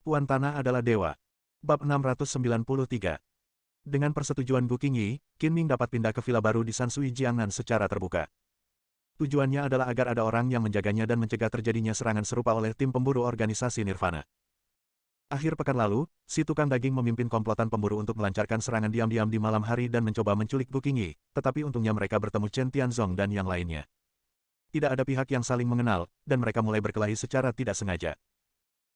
Tuan Tanah adalah dewa. Bab 693. Dengan persetujuan Gu Qingyi, Qin Ming dapat pindah ke villa baru di Sansui Jiangnan secara terbuka. Tujuannya adalah agar ada orang yang menjaganya dan mencegah terjadinya serangan serupa oleh tim pemburu organisasi Nirvana. Akhir pekan lalu, si tukang daging memimpin komplotan pemburu untuk melancarkan serangan diam-diam di malam hari dan mencoba menculik Gu Qingyi, tetapi untungnya mereka bertemu Chen Tianzong dan yang lainnya. Tidak ada pihak yang saling mengenal, dan mereka mulai berkelahi secara tidak sengaja.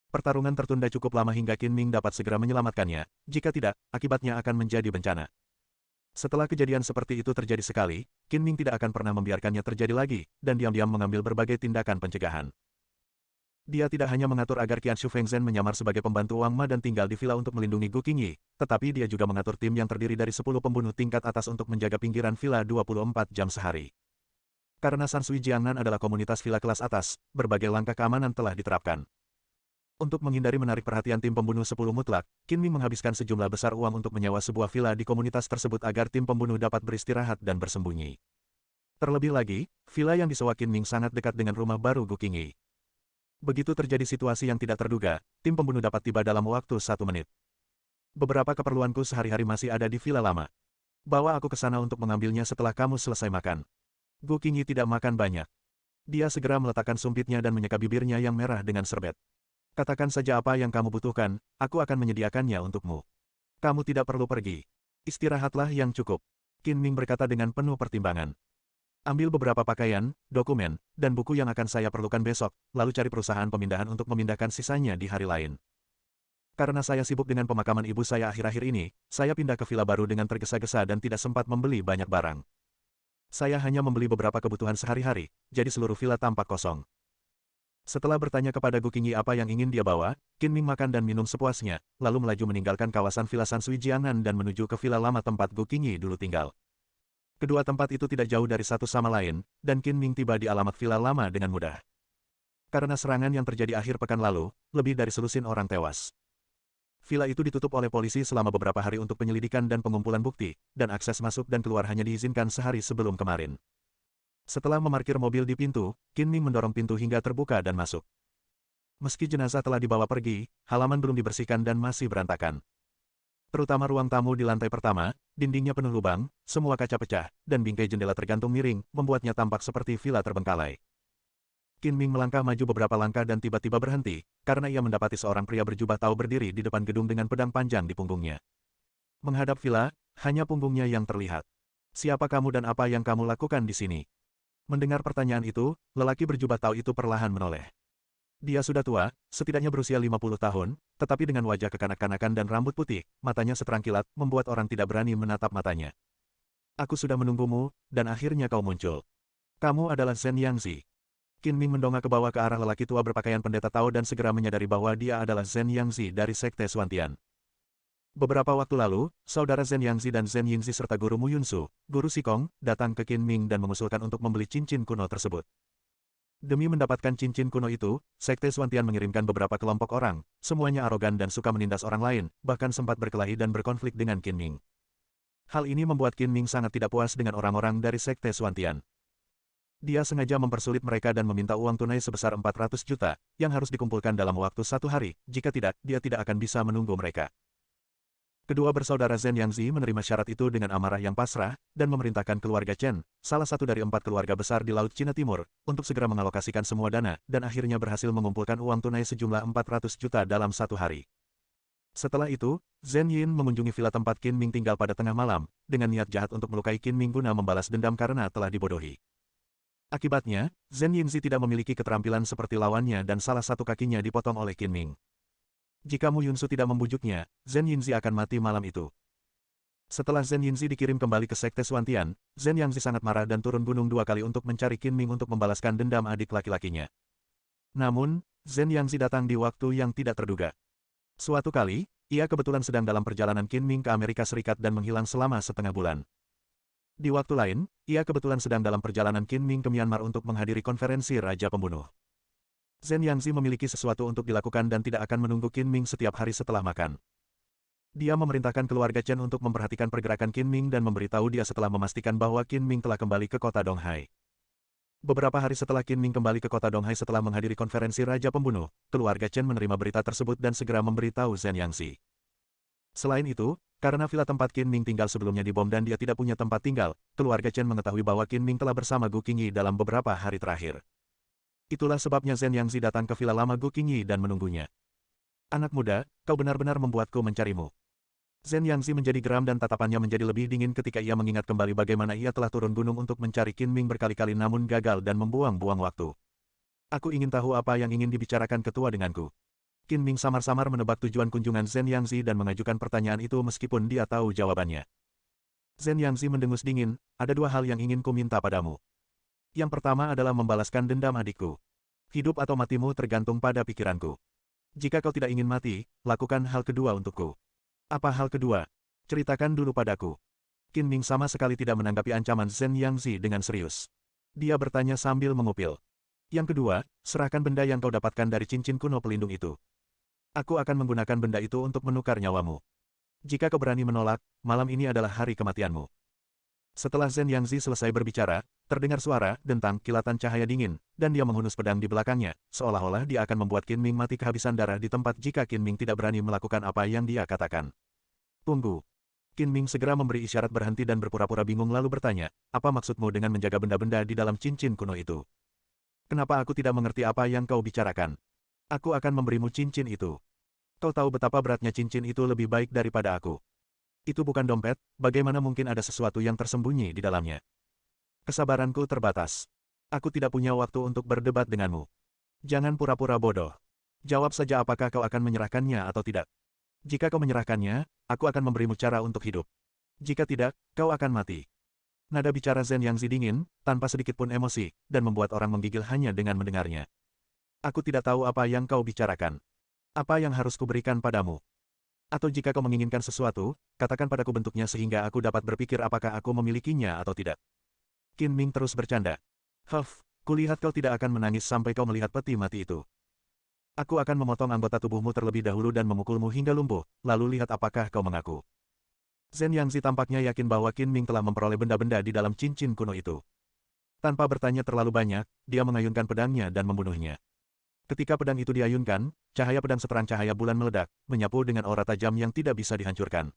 Pertarungan tertunda cukup lama hingga Qin Ming dapat segera menyelamatkannya, jika tidak, akibatnya akan menjadi bencana. Setelah kejadian seperti itu terjadi sekali, Qin Ming tidak akan pernah membiarkannya terjadi lagi, dan diam-diam mengambil berbagai tindakan pencegahan. Dia tidak hanya mengatur agar Qianshu Fengzhen menyamar sebagai pembantu Wang Ma dan tinggal di villa untuk melindungi Gu Qingyi, tetapi dia juga mengatur tim yang terdiri dari 10 pembunuh tingkat atas untuk menjaga pinggiran villa 24 jam sehari. Karena Sansui Jiangnan adalah komunitas villa kelas atas, berbagai langkah keamanan telah diterapkan. Untuk menghindari menarik perhatian tim pembunuh 10 mutlak, Qin Ming menghabiskan sejumlah besar uang untuk menyewa sebuah villa di komunitas tersebut agar tim pembunuh dapat beristirahat dan bersembunyi. Terlebih lagi, villa yang disewa Qin Ming sangat dekat dengan rumah baru Gu Qingyi. Begitu terjadi situasi yang tidak terduga, tim pembunuh dapat tiba dalam waktu 1 menit. Beberapa keperluanku sehari-hari masih ada di villa lama. Bawa aku ke sana untuk mengambilnya setelah kamu selesai makan. Gu Qingyi tidak makan banyak. Dia segera meletakkan sumpitnya dan menyeka bibirnya yang merah dengan serbet. Katakan saja apa yang kamu butuhkan, aku akan menyediakannya untukmu. Kamu tidak perlu pergi. Istirahatlah yang cukup. Qin Ming berkata dengan penuh pertimbangan. Ambil beberapa pakaian, dokumen, dan buku yang akan saya perlukan besok, lalu cari perusahaan pemindahan untuk memindahkan sisanya di hari lain. Karena saya sibuk dengan pemakaman ibu saya akhir-akhir ini, saya pindah ke villa baru dengan tergesa-gesa dan tidak sempat membeli banyak barang. Saya hanya membeli beberapa kebutuhan sehari-hari, jadi seluruh villa tampak kosong. Setelah bertanya kepada Gu Qingyi apa yang ingin dia bawa, Qin Ming makan dan minum sepuasnya, lalu melaju meninggalkan kawasan villa Sansui Jiangnan dan menuju ke villa lama tempat Gu Qingyi dulu tinggal. Kedua tempat itu tidak jauh dari satu sama lain, dan Qin Ming tiba di alamat villa lama dengan mudah. Karena serangan yang terjadi akhir pekan lalu, lebih dari selusin orang tewas. Villa itu ditutup oleh polisi selama beberapa hari untuk penyelidikan dan pengumpulan bukti, dan akses masuk dan keluar hanya diizinkan sehari sebelum kemarin. Setelah memarkir mobil di pintu, Qin Ming mendorong pintu hingga terbuka dan masuk. Meski jenazah telah dibawa pergi, halaman belum dibersihkan dan masih berantakan. Terutama ruang tamu di lantai pertama, dindingnya penuh lubang, semua kaca pecah, dan bingkai jendela tergantung miring, membuatnya tampak seperti villa terbengkalai. Qin Ming melangkah maju beberapa langkah dan tiba-tiba berhenti, karena ia mendapati seorang pria berjubah tou berdiri di depan gedung dengan pedang panjang di punggungnya. Menghadap villa, hanya punggungnya yang terlihat. Siapa kamu dan apa yang kamu lakukan di sini? Mendengar pertanyaan itu, lelaki berjubah tou itu perlahan menoleh. Dia sudah tua, setidaknya berusia 50 tahun, tetapi dengan wajah kekanak-kanakan dan rambut putih, matanya seterang kilat, membuat orang tidak berani menatap matanya. Aku sudah menunggumu, dan akhirnya kau muncul. Kamu adalah Zhen Yangzi. Qin Ming mendongak ke bawah ke arah lelaki tua berpakaian pendeta Tao dan segera menyadari bahwa dia adalah Zhen Yangzi dari Sekte Xuantian. Beberapa waktu lalu, saudara Zhen Yangzi dan Zhen Yingzi serta guru Mu Yunsu, guru Sikong, datang ke Qin Ming dan mengusulkan untuk membeli cincin kuno tersebut. Demi mendapatkan cincin kuno itu, Sekte Xuantian mengirimkan beberapa kelompok orang, semuanya arogan dan suka menindas orang lain, bahkan sempat berkelahi dan berkonflik dengan Qin Ming. Hal ini membuat Qin Ming sangat tidak puas dengan orang-orang dari Sekte Xuantian. Dia sengaja mempersulit mereka dan meminta uang tunai sebesar 400 juta, yang harus dikumpulkan dalam waktu 1 hari, jika tidak, dia tidak akan bisa menunggu mereka. Kedua bersaudara Zhen Yangzi menerima syarat itu dengan amarah yang pasrah, dan memerintahkan keluarga Chen, salah satu dari 4 keluarga besar di Laut Cina Timur, untuk segera mengalokasikan semua dana, dan akhirnya berhasil mengumpulkan uang tunai sejumlah 400 juta dalam 1 hari. Setelah itu, Zhen Yin mengunjungi villa tempat Qin Ming tinggal pada tengah malam, dengan niat jahat untuk melukai Qin Ming guna membalas dendam karena telah dibodohi. Akibatnya, Zhen Yingzi tidak memiliki keterampilan seperti lawannya dan salah satu kakinya dipotong oleh Qin Ming. Jika Mu Yunsu tidak membujuknya, Zhen Yingzi akan mati malam itu. Setelah Zhen Yingzi dikirim kembali ke Sekte Xuantian, Zhen Yangzi sangat marah dan turun gunung 2 kali untuk mencari Qin Ming untuk membalaskan dendam adik laki-lakinya. Namun, Zhen Yangzi datang di waktu yang tidak terduga. Suatu kali, ia kebetulan sedang dalam perjalanan Qin Ming ke Amerika Serikat dan menghilang selama setengah bulan. Di waktu lain, ia kebetulan sedang dalam perjalanan Qin Ming ke Myanmar untuk menghadiri konferensi Raja Pembunuh. Zhen Yangzi memiliki sesuatu untuk dilakukan dan tidak akan menunggu Qin Ming setiap hari setelah makan. Dia memerintahkan keluarga Chen untuk memperhatikan pergerakan Qin Ming dan memberitahu dia setelah memastikan bahwa Qin Ming telah kembali ke kota Donghai. Beberapa hari setelah Qin Ming kembali ke kota Donghai setelah menghadiri konferensi Raja Pembunuh, keluarga Chen menerima berita tersebut dan segera memberitahu Zhen Yangzi. Selain itu, karena villa tempat Qin Ming tinggal sebelumnya dibom dan dia tidak punya tempat tinggal, keluarga Chen mengetahui bahwa Qin Ming telah bersama Gu Qingyi dalam beberapa hari terakhir. Itulah sebabnya Zhen Yangzi datang ke villa lama Gu Qingyi dan menunggunya. Anak muda, kau benar-benar membuatku mencarimu. Zhen Yangzi menjadi geram dan tatapannya menjadi lebih dingin ketika ia mengingat kembali bagaimana ia telah turun gunung untuk mencari Qin Ming berkali-kali namun gagal dan membuang-buang waktu. Aku ingin tahu apa yang ingin dibicarakan ketua denganku. Qin Ming samar-samar menebak tujuan kunjungan Zhen Yangzi dan mengajukan pertanyaan itu meskipun dia tahu jawabannya. Zhen Yangzi mendengus dingin, ada dua hal yang ingin ku minta padamu. Yang pertama adalah membalaskan dendam adikku. Hidup atau matimu tergantung pada pikiranku. Jika kau tidak ingin mati, lakukan hal kedua untukku. Apa hal kedua? Ceritakan dulu padaku. Qin Ming sama sekali tidak menanggapi ancaman Zhen Yangzi dengan serius. Dia bertanya sambil mengupil. Yang kedua, serahkan benda yang kau dapatkan dari cincin kuno pelindung itu. Aku akan menggunakan benda itu untuk menukar nyawamu. Jika kau berani menolak, malam ini adalah hari kematianmu. Setelah Zhen Yangzi selesai berbicara, terdengar suara, dentang, kilatan cahaya dingin, dan dia menghunus pedang di belakangnya, seolah-olah dia akan membuat Qin Ming mati kehabisan darah di tempat jika Qin Ming tidak berani melakukan apa yang dia katakan. Tunggu. Qin Ming segera memberi isyarat berhenti dan berpura-pura bingung lalu bertanya, apa maksudmu dengan menjaga benda-benda di dalam cincin kuno itu? Kenapa aku tidak mengerti apa yang kau bicarakan? Aku akan memberimu cincin itu. Kau tahu betapa beratnya cincin itu lebih baik daripada aku. Itu bukan dompet, bagaimana mungkin ada sesuatu yang tersembunyi di dalamnya? Kesabaranku terbatas. Aku tidak punya waktu untuk berdebat denganmu. Jangan pura-pura bodoh. Jawab saja apakah kau akan menyerahkannya atau tidak. Jika kau menyerahkannya, aku akan memberimu cara untuk hidup. Jika tidak, kau akan mati. Nada bicara Zhen Yangzi dingin, tanpa sedikit pun emosi, dan membuat orang menggigil hanya dengan mendengarnya. Aku tidak tahu apa yang kau bicarakan. Apa yang harus kuberikan padamu? Atau jika kau menginginkan sesuatu, katakan padaku bentuknya sehingga aku dapat berpikir apakah aku memilikinya atau tidak. Qin Ming terus bercanda. Kulihat kau tidak akan menangis sampai kau melihat peti mati itu. Aku akan memotong anggota tubuhmu terlebih dahulu dan memukulmu hingga lumpuh, lalu lihat apakah kau mengaku. Zhen Yangzi tampaknya yakin bahwa Qin Ming telah memperoleh benda-benda di dalam cincin kuno itu. Tanpa bertanya terlalu banyak, dia mengayunkan pedangnya dan membunuhnya. Ketika pedang itu diayunkan, cahaya pedang seterang cahaya bulan meledak, menyapu dengan aura tajam yang tidak bisa dihancurkan.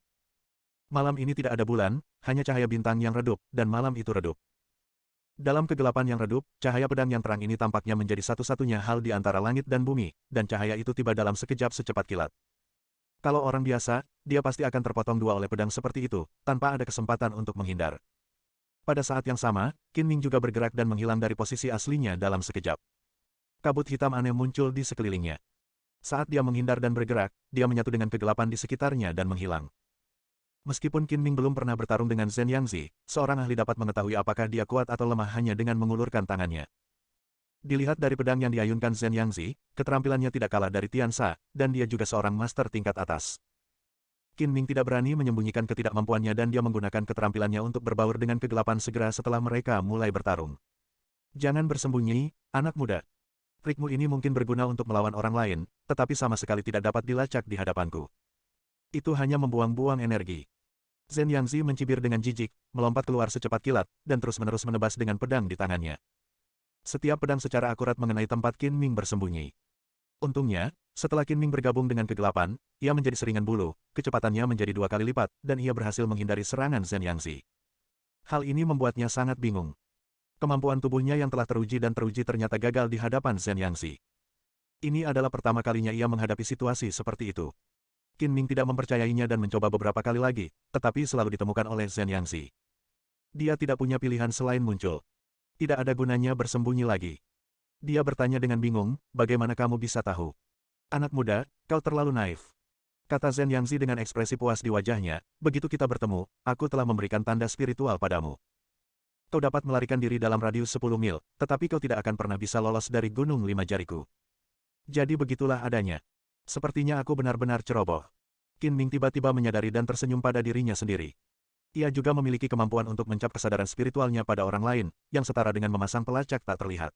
Malam ini tidak ada bulan, hanya cahaya bintang yang redup, dan malam itu redup. Dalam kegelapan yang redup, cahaya pedang yang terang ini tampaknya menjadi satu-satunya hal di antara langit dan bumi, dan cahaya itu tiba dalam sekejap secepat kilat. Kalau orang biasa, dia pasti akan terpotong dua oleh pedang seperti itu, tanpa ada kesempatan untuk menghindar. Pada saat yang sama, Qin Ming juga bergerak dan menghilang dari posisi aslinya dalam sekejap. Kabut hitam aneh muncul di sekelilingnya. Saat dia menghindar dan bergerak, dia menyatu dengan kegelapan di sekitarnya dan menghilang. Meskipun Qin Ming belum pernah bertarung dengan Zhen Yangzi, seorang ahli dapat mengetahui apakah dia kuat atau lemah hanya dengan mengulurkan tangannya. Dilihat dari pedang yang diayunkan Zhen Yangzi, keterampilannya tidak kalah dari Tian Sha, dan dia juga seorang master tingkat atas. Qin Ming tidak berani menyembunyikan ketidakmampuannya dan dia menggunakan keterampilannya untuk berbaur dengan kegelapan segera setelah mereka mulai bertarung. Jangan bersembunyi, anak muda. Trikmu ini mungkin berguna untuk melawan orang lain, tetapi sama sekali tidak dapat dilacak di hadapanku. Itu hanya membuang-buang energi. Zhen Yangzi mencibir dengan jijik, melompat keluar secepat kilat, dan terus-menerus menebas dengan pedang di tangannya. Setiap pedang secara akurat mengenai tempat Qin Ming bersembunyi. Untungnya, setelah Qin Ming bergabung dengan kegelapan, ia menjadi seringan bulu, kecepatannya menjadi 2 kali lipat, dan ia berhasil menghindari serangan Zhen Yangzi. Hal ini membuatnya sangat bingung. Kemampuan tubuhnya yang telah teruji dan teruji ternyata gagal di hadapan Zhen Yangzi. Ini adalah pertama kalinya ia menghadapi situasi seperti itu. Qin Ming tidak mempercayainya dan mencoba beberapa kali lagi, tetapi selalu ditemukan oleh Zhen Yangzi. Dia tidak punya pilihan selain muncul. Tidak ada gunanya bersembunyi lagi. Dia bertanya dengan bingung, bagaimana kamu bisa tahu? Anak muda, kau terlalu naif. Kata Zhen Yangzi dengan ekspresi puas di wajahnya, begitu kita bertemu, aku telah memberikan tanda spiritual padamu. Kau dapat melarikan diri dalam radius 10 mil, tetapi kau tidak akan pernah bisa lolos dari Gunung Lima Jariku. Jadi begitulah adanya. Sepertinya aku benar-benar ceroboh. Qin Ming tiba-tiba menyadari dan tersenyum pada dirinya sendiri. Ia juga memiliki kemampuan untuk mencap kesadaran spiritualnya pada orang lain, yang setara dengan memasang pelacak tak terlihat.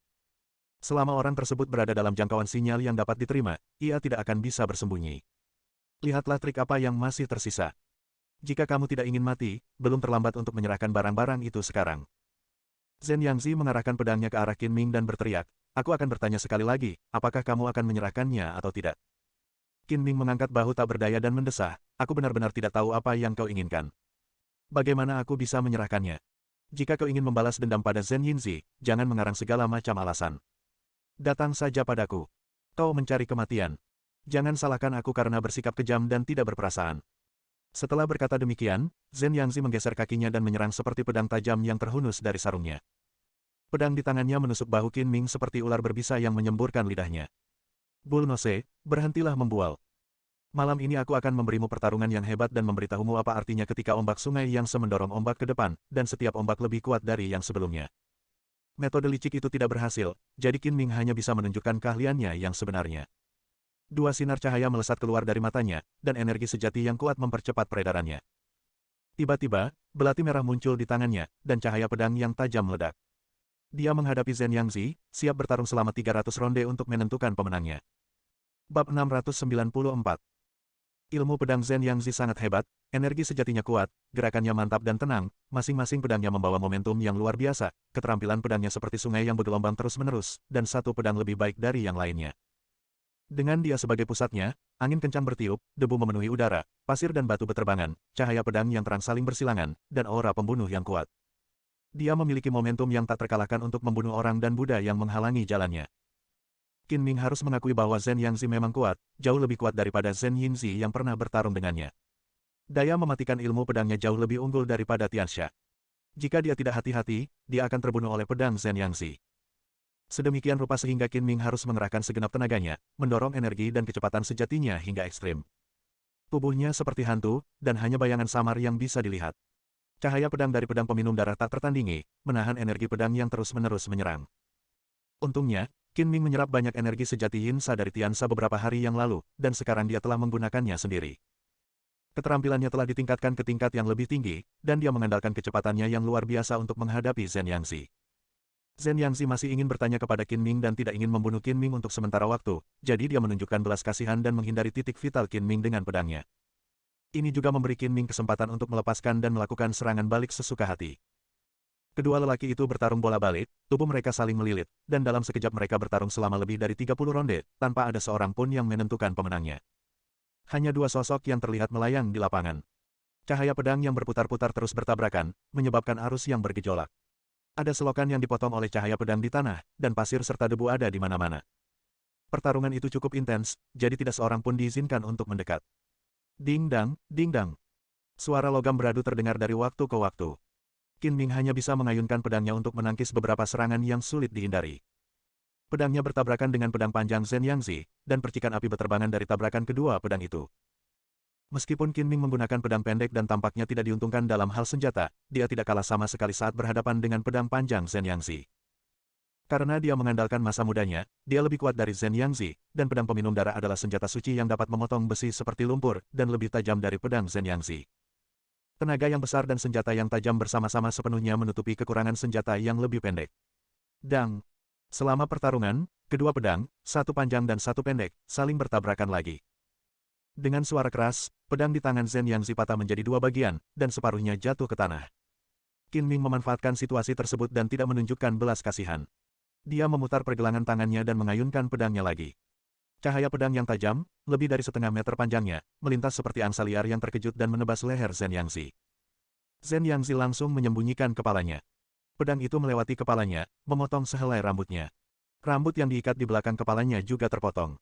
Selama orang tersebut berada dalam jangkauan sinyal yang dapat diterima, ia tidak akan bisa bersembunyi. Lihatlah trik apa yang masih tersisa. Jika kamu tidak ingin mati, belum terlambat untuk menyerahkan barang-barang itu sekarang. Zhen Yangzi mengarahkan pedangnya ke arah Qin Ming dan berteriak, aku akan bertanya sekali lagi, apakah kamu akan menyerahkannya atau tidak? Qin Ming mengangkat bahu tak berdaya dan mendesah, aku benar-benar tidak tahu apa yang kau inginkan. Bagaimana aku bisa menyerahkannya? Jika kau ingin membalas dendam pada Zhen Yinzi, jangan mengarang segala macam alasan. Datang saja padaku. Kau mencari kematian. Jangan salahkan aku karena bersikap kejam dan tidak berperasaan. Setelah berkata demikian, Zhen Yangzi menggeser kakinya dan menyerang seperti pedang tajam yang terhunus dari sarungnya. Pedang di tangannya menusuk bahu Qin Ming seperti ular berbisa yang menyemburkan lidahnya. Bullnose, berhentilah membual. Malam ini aku akan memberimu pertarungan yang hebat dan memberitahumu apa artinya ketika ombak sungai yang mendorong ombak ke depan, dan setiap ombak lebih kuat dari yang sebelumnya. Metode licik itu tidak berhasil, jadi Qin Ming hanya bisa menunjukkan keahliannya yang sebenarnya. Dua sinar cahaya melesat keluar dari matanya, dan energi sejati yang kuat mempercepat peredarannya. Tiba-tiba, belati merah muncul di tangannya, dan cahaya pedang yang tajam meledak. Dia menghadapi Zhen Yangzi, siap bertarung selama 300 ronde untuk menentukan pemenangnya. Bab 694. Ilmu pedang Zhen Yangzi sangat hebat, energi sejatinya kuat, gerakannya mantap dan tenang, masing-masing pedangnya membawa momentum yang luar biasa, keterampilan pedangnya seperti sungai yang bergelombang terus-menerus, dan satu pedang lebih baik dari yang lainnya. Dengan dia sebagai pusatnya, angin kencang bertiup, debu memenuhi udara, pasir dan batu beterbangan, cahaya pedang yang terang saling bersilangan, dan aura pembunuh yang kuat. Dia memiliki momentum yang tak terkalahkan untuk membunuh orang dan Buddha yang menghalangi jalannya. Qin Ming harus mengakui bahwa Zhen Yangzi memang kuat, jauh lebih kuat daripada Zhen Yinzi yang pernah bertarung dengannya. Daya mematikan ilmu pedangnya jauh lebih unggul daripada Tiansha. Jika dia tidak hati-hati, dia akan terbunuh oleh pedang Zhen Yangzi. Sedemikian rupa sehingga Qin Ming harus mengerahkan segenap tenaganya, mendorong energi dan kecepatan sejatinya hingga ekstrim. Tubuhnya seperti hantu, dan hanya bayangan samar yang bisa dilihat. Cahaya pedang dari pedang peminum darah tak tertandingi, menahan energi pedang yang terus-menerus menyerang. Untungnya, Qin Ming menyerap banyak energi sejati Yinsa dari Tiansa beberapa hari yang lalu, dan sekarang dia telah menggunakannya sendiri. Keterampilannya telah ditingkatkan ke tingkat yang lebih tinggi, dan dia mengandalkan kecepatannya yang luar biasa untuk menghadapi Zhen Yangzi. Zhen Yangzi masih ingin bertanya kepada Qin Ming dan tidak ingin membunuh Qin Ming untuk sementara waktu, jadi dia menunjukkan belas kasihan dan menghindari titik vital Qin Ming dengan pedangnya. Ini juga memberi Qin Ming kesempatan untuk melepaskan dan melakukan serangan balik sesuka hati. Kedua lelaki itu bertarung bola-balik, tubuh mereka saling melilit, dan dalam sekejap mereka bertarung selama lebih dari 30 ronde, tanpa ada seorang pun yang menentukan pemenangnya. Hanya dua sosok yang terlihat melayang di lapangan. Cahaya pedang yang berputar-putar terus bertabrakan, menyebabkan arus yang bergejolak. Ada selokan yang dipotong oleh cahaya pedang di tanah, dan pasir serta debu ada di mana-mana. Pertarungan itu cukup intens, jadi tidak seorang pun diizinkan untuk mendekat. Ding-dang, ding-dang. Suara logam beradu terdengar dari waktu ke waktu. Qin Ming hanya bisa mengayunkan pedangnya untuk menangkis beberapa serangan yang sulit dihindari. Pedangnya bertabrakan dengan pedang panjang Zhen Yangzi, dan percikan api berterbangan dari tabrakan kedua pedang itu. Meskipun Qin Ming menggunakan pedang pendek dan tampaknya tidak diuntungkan dalam hal senjata, dia tidak kalah sama sekali saat berhadapan dengan pedang panjang Zhen Yangzi. Karena dia mengandalkan masa mudanya, dia lebih kuat dari Zhen Yangzi, dan pedang peminum darah adalah senjata suci yang dapat memotong besi seperti lumpur, dan lebih tajam dari pedang Zhen Yangzi. Tenaga yang besar dan senjata yang tajam bersama-sama sepenuhnya menutupi kekurangan senjata yang lebih pendek. Dang! Selama pertarungan, kedua pedang, satu panjang dan satu pendek, saling bertabrakan lagi. Dengan suara keras, pedang di tangan Zhen Yangzi patah menjadi dua bagian, dan separuhnya jatuh ke tanah. Qin Ming memanfaatkan situasi tersebut dan tidak menunjukkan belas kasihan. Dia memutar pergelangan tangannya dan mengayunkan pedangnya lagi. Cahaya pedang yang tajam, lebih dari setengah meter panjangnya, melintas seperti angsa liar yang terkejut dan menebas leher Zhen Yangzi. Zhen Yangzi langsung menyembunyikan kepalanya. Pedang itu melewati kepalanya, memotong sehelai rambutnya. Rambut yang diikat di belakang kepalanya juga terpotong.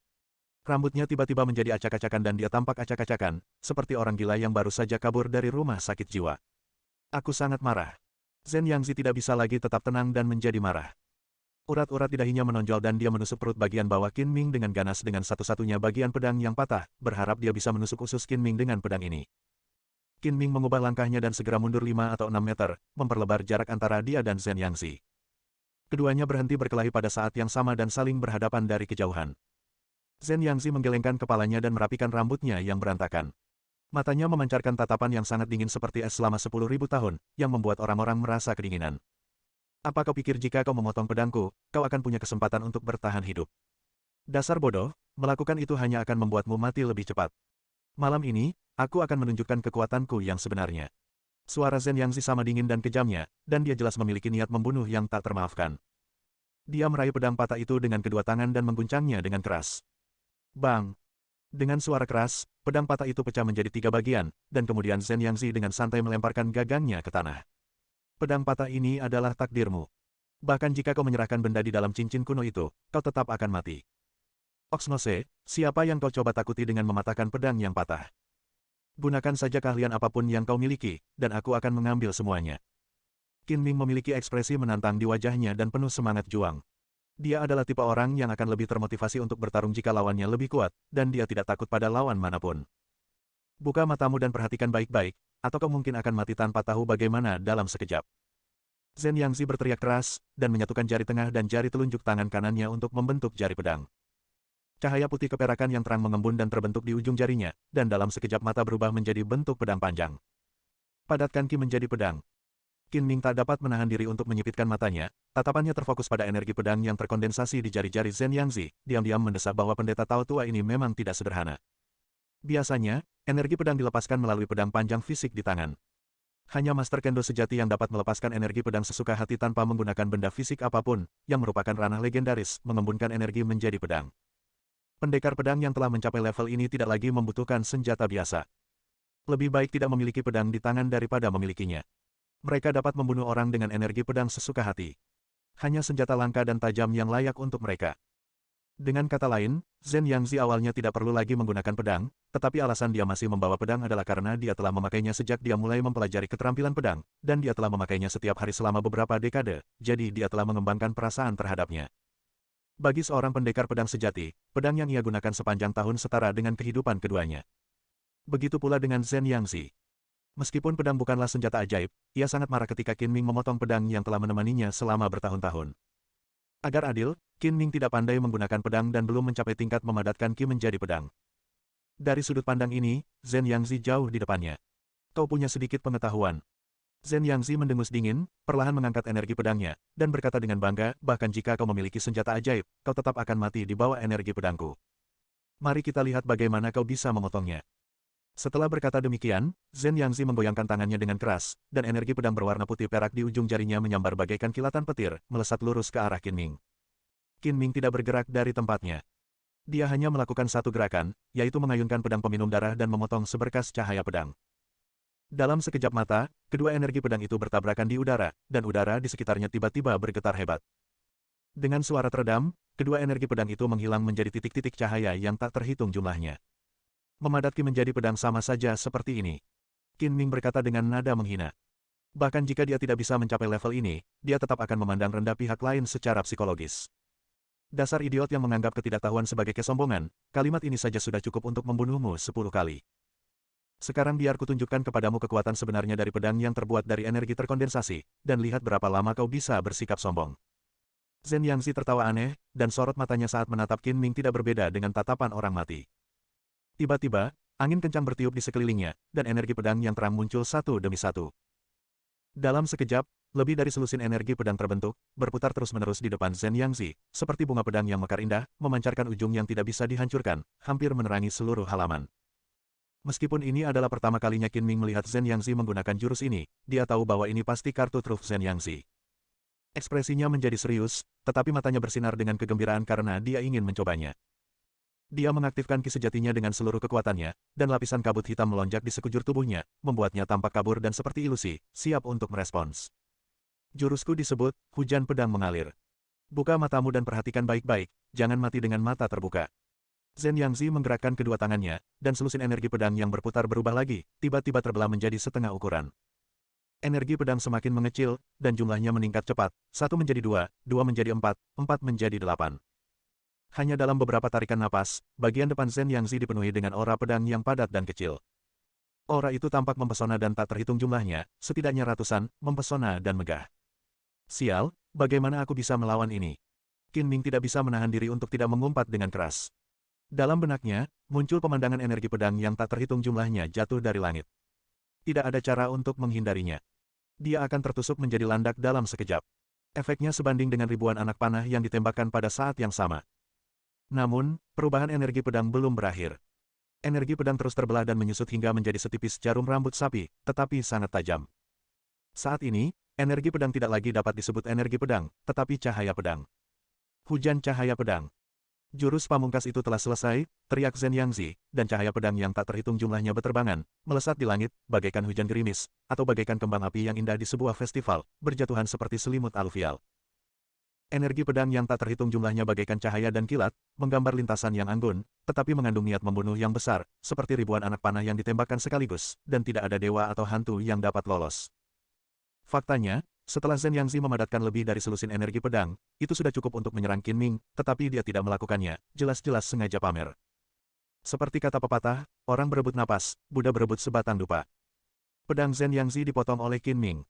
Rambutnya tiba-tiba menjadi acak-acakan dan dia tampak acak-acakan, seperti orang gila yang baru saja kabur dari rumah sakit jiwa. Aku sangat marah. Zhen Yangzi tidak bisa lagi tetap tenang dan menjadi marah. Urat-urat di dahinya menonjol dan dia menusuk perut bagian bawah Qin Ming dengan ganas dengan satu-satunya bagian pedang yang patah, berharap dia bisa menusuk usus Qin Ming dengan pedang ini. Qin Ming mengubah langkahnya dan segera mundur 5 atau 6 meter, memperlebar jarak antara dia dan Zhen Yangzi. Keduanya berhenti berkelahi pada saat yang sama dan saling berhadapan dari kejauhan. Zhen Yangzi menggelengkan kepalanya dan merapikan rambutnya yang berantakan. Matanya memancarkan tatapan yang sangat dingin seperti es selama 10.000 tahun, yang membuat orang-orang merasa kedinginan. Apa kau pikir jika kau memotong pedangku, kau akan punya kesempatan untuk bertahan hidup? Dasar bodoh, melakukan itu hanya akan membuatmu mati lebih cepat. Malam ini, aku akan menunjukkan kekuatanku yang sebenarnya. Suara Zhen Yangzi sama dingin dan kejamnya, dan dia jelas memiliki niat membunuh yang tak termaafkan. Dia meraih pedang patah itu dengan kedua tangan dan mengguncangnya dengan keras. Bang! Dengan suara keras, pedang patah itu pecah menjadi 3 bagian, dan kemudian Zhen Yangzi dengan santai melemparkan gagangnya ke tanah. Pedang patah ini adalah takdirmu. Bahkan jika kau menyerahkan benda di dalam cincin kuno itu, kau tetap akan mati. Oxnose, siapa yang kau coba takuti dengan mematahkan pedang yang patah? Gunakan saja keahlian apapun yang kau miliki, dan aku akan mengambil semuanya. Qin Ming memiliki ekspresi menantang di wajahnya dan penuh semangat juang. Dia adalah tipe orang yang akan lebih termotivasi untuk bertarung jika lawannya lebih kuat, dan dia tidak takut pada lawan manapun. Buka matamu dan perhatikan baik-baik, atau kau mungkin akan mati tanpa tahu bagaimana dalam sekejap. Zhen Yangzi berteriak keras, dan menyatukan jari tengah dan jari telunjuk tangan kanannya untuk membentuk jari pedang. Cahaya putih keperakan yang terang mengembun dan terbentuk di ujung jarinya, dan dalam sekejap mata berubah menjadi bentuk pedang panjang. Padatkan Qi menjadi pedang. Qin Ming tak dapat menahan diri untuk menyipitkan matanya, tatapannya terfokus pada energi pedang yang terkondensasi di jari-jari Zhen Yangzi, diam-diam mendesak bahwa pendeta Tao tua ini memang tidak sederhana. Biasanya, energi pedang dilepaskan melalui pedang panjang fisik di tangan. Hanya Master Kendo sejati yang dapat melepaskan energi pedang sesuka hati tanpa menggunakan benda fisik apapun, yang merupakan ranah legendaris, mengembunkan energi menjadi pedang. Pendekar pedang yang telah mencapai level ini tidak lagi membutuhkan senjata biasa. Lebih baik tidak memiliki pedang di tangan daripada memilikinya. Mereka dapat membunuh orang dengan energi pedang sesuka hati. Hanya senjata langka dan tajam yang layak untuk mereka. Dengan kata lain, Zhen Yangzi awalnya tidak perlu lagi menggunakan pedang, tetapi alasan dia masih membawa pedang adalah karena dia telah memakainya sejak dia mulai mempelajari keterampilan pedang, dan dia telah memakainya setiap hari selama beberapa dekade, jadi dia telah mengembangkan perasaan terhadapnya. Bagi seorang pendekar pedang sejati, pedang yang ia gunakan sepanjang tahun setara dengan kehidupan keduanya. Begitu pula dengan Zhen Yangzi. Meskipun pedang bukanlah senjata ajaib, ia sangat marah ketika Qin Ming memotong pedang yang telah menemaninya selama bertahun-tahun. Agar adil, Qin Ming tidak pandai menggunakan pedang dan belum mencapai tingkat memadatkan Qi menjadi pedang. Dari sudut pandang ini, Zhen Yangzi jauh di depannya. Kau punya sedikit pengetahuan. Zhen Yangzi mendengus dingin, perlahan mengangkat energi pedangnya, dan berkata dengan bangga, bahkan jika kau memiliki senjata ajaib, kau tetap akan mati di bawah energi pedangku. Mari kita lihat bagaimana kau bisa memotongnya. Setelah berkata demikian, Zhen Yangzi menggoyangkan tangannya dengan keras, dan energi pedang berwarna putih perak di ujung jarinya menyambar bagaikan kilatan petir, melesat lurus ke arah Qin Ming. Qin Ming tidak bergerak dari tempatnya. Dia hanya melakukan satu gerakan, yaitu mengayunkan pedang peminum darah dan memotong seberkas cahaya pedang. Dalam sekejap mata, kedua energi pedang itu bertabrakan di udara, dan udara di sekitarnya tiba-tiba bergetar hebat. Dengan suara teredam, kedua energi pedang itu menghilang menjadi titik-titik cahaya yang tak terhitung jumlahnya. Memadat Qi menjadi pedang sama saja seperti ini. Qin Ming berkata dengan nada menghina. Bahkan jika dia tidak bisa mencapai level ini, dia tetap akan memandang rendah pihak lain secara psikologis. Dasar idiot yang menganggap ketidaktahuan sebagai kesombongan, kalimat ini saja sudah cukup untuk membunuhmu 10 kali. Sekarang biar kutunjukkan kepadamu kekuatan sebenarnya dari pedang yang terbuat dari energi terkondensasi, dan lihat berapa lama kau bisa bersikap sombong. Zhen Yangzi tertawa aneh, dan sorot matanya saat menatap Qin Ming tidak berbeda dengan tatapan orang mati. Tiba-tiba, angin kencang bertiup di sekelilingnya, dan energi pedang yang terang muncul satu demi satu. Dalam sekejap, lebih dari selusin energi pedang terbentuk, berputar terus-menerus di depan Zhen Yangzi, seperti bunga pedang yang mekar indah, memancarkan ujung yang tidak bisa dihancurkan, hampir menerangi seluruh halaman. Meskipun ini adalah pertama kalinya Qin Ming melihat Zhen Yangzi menggunakan jurus ini, dia tahu bahwa ini pasti kartu truf Zhen Yangzi. Ekspresinya menjadi serius, tetapi matanya bersinar dengan kegembiraan karena dia ingin mencobanya. Dia mengaktifkan Qi sejatinya dengan seluruh kekuatannya, dan lapisan kabut hitam melonjak di sekujur tubuhnya, membuatnya tampak kabur dan seperti ilusi, siap untuk merespons. Jurusku disebut, hujan pedang mengalir. Buka matamu dan perhatikan baik-baik, jangan mati dengan mata terbuka. Zhen Yangzi menggerakkan kedua tangannya, dan selusin energi pedang yang berputar berubah lagi, tiba-tiba terbelah menjadi setengah ukuran. Energi pedang semakin mengecil, dan jumlahnya meningkat cepat, 1 menjadi 2, 2 menjadi 4, 4 menjadi 8. Hanya dalam beberapa tarikan napas, bagian depan Zhen Yangzi dipenuhi dengan aura pedang yang padat dan kecil. Aura itu tampak mempesona dan tak terhitung jumlahnya, setidaknya ratusan, mempesona dan megah. Sial, bagaimana aku bisa melawan ini? Qin Ming tidak bisa menahan diri untuk tidak mengumpat dengan keras. Dalam benaknya, muncul pemandangan energi pedang yang tak terhitung jumlahnya jatuh dari langit. Tidak ada cara untuk menghindarinya. Dia akan tertusuk menjadi landak dalam sekejap. Efeknya sebanding dengan ribuan anak panah yang ditembakkan pada saat yang sama. Namun, perubahan energi pedang belum berakhir. Energi pedang terus terbelah dan menyusut hingga menjadi setipis jarum rambut sapi, tetapi sangat tajam. Saat ini, energi pedang tidak lagi dapat disebut energi pedang, tetapi cahaya pedang. Hujan cahaya pedang. Jurus pamungkas itu telah selesai, teriak Zhen Yangzi, dan cahaya pedang yang tak terhitung jumlahnya berterbangan, melesat di langit, bagaikan hujan gerimis, atau bagaikan kembang api yang indah di sebuah festival, berjatuhan seperti selimut aluvial. Energi pedang yang tak terhitung jumlahnya bagaikan cahaya dan kilat, menggambar lintasan yang anggun, tetapi mengandung niat membunuh yang besar, seperti ribuan anak panah yang ditembakkan sekaligus, dan tidak ada dewa atau hantu yang dapat lolos. Faktanya, setelah Zhen Yangzi memadatkan lebih dari selusin energi pedang, itu sudah cukup untuk menyerang Qin Ming, tetapi dia tidak melakukannya, jelas-jelas sengaja pamer. Seperti kata pepatah, orang berebut napas, Buddha berebut sebatang dupa. Pedang Zhen Yangzi dipotong oleh Qin Ming.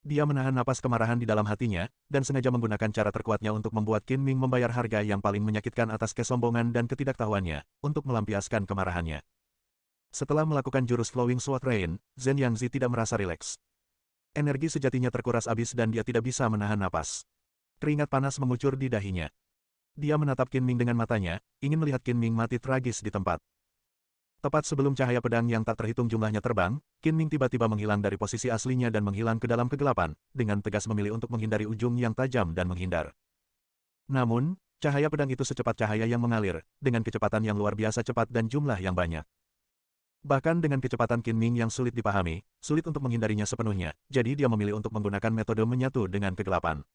Dia menahan napas kemarahan di dalam hatinya, dan sengaja menggunakan cara terkuatnya untuk membuat Qin Ming membayar harga yang paling menyakitkan atas kesombongan dan ketidaktahuannya, untuk melampiaskan kemarahannya. Setelah melakukan jurus Flowing Sword Rain, Zhen Yangzi tidak merasa rileks. Energi sejatinya terkuras habis dan dia tidak bisa menahan napas. Keringat panas mengucur di dahinya. Dia menatap Qin Ming dengan matanya, ingin melihat Qin Ming mati tragis di tempat. Tepat sebelum cahaya pedang yang tak terhitung jumlahnya terbang, Qin Ming tiba-tiba menghilang dari posisi aslinya dan menghilang ke dalam kegelapan, dengan tegas memilih untuk menghindari ujung yang tajam dan menghindar. Namun, cahaya pedang itu secepat cahaya yang mengalir, dengan kecepatan yang luar biasa cepat dan jumlah yang banyak. Bahkan dengan kecepatan Qin Ming yang sulit dipahami, sulit untuk menghindarinya sepenuhnya, jadi dia memilih untuk menggunakan metode menyatu dengan kegelapan.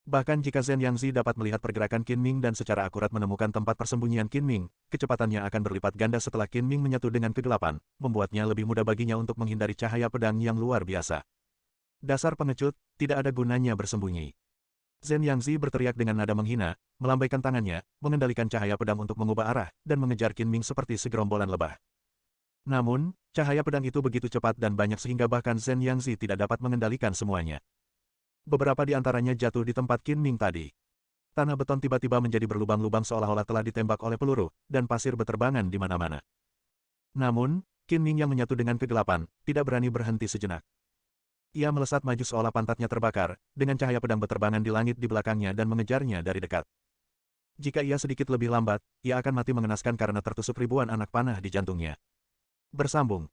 Bahkan jika Zhen Yangzi dapat melihat pergerakan Qin Ming dan secara akurat menemukan tempat persembunyian Qin Ming, kecepatannya akan berlipat ganda setelah Qin Ming menyatu dengan kegelapan, membuatnya lebih mudah baginya untuk menghindari cahaya pedang yang luar biasa. Dasar pengecut, tidak ada gunanya bersembunyi. Zhen Yangzi berteriak dengan nada menghina, melambaikan tangannya, mengendalikan cahaya pedang untuk mengubah arah, dan mengejar Qin Ming seperti segerombolan lebah. Namun, cahaya pedang itu begitu cepat dan banyak sehingga bahkan Zhen Yangzi tidak dapat mengendalikan semuanya. Beberapa di antaranya jatuh di tempat Qin Ming tadi. Tanah beton tiba-tiba menjadi berlubang-lubang seolah-olah telah ditembak oleh peluru, dan pasir berterbangan di mana-mana. Namun, Qin Ming yang menyatu dengan kegelapan, tidak berani berhenti sejenak. Ia melesat maju seolah pantatnya terbakar, dengan cahaya pedang berterbangan di langit di belakangnya dan mengejarnya dari dekat. Jika ia sedikit lebih lambat, ia akan mati mengenaskan karena tertusuk ribuan anak panah di jantungnya. Bersambung.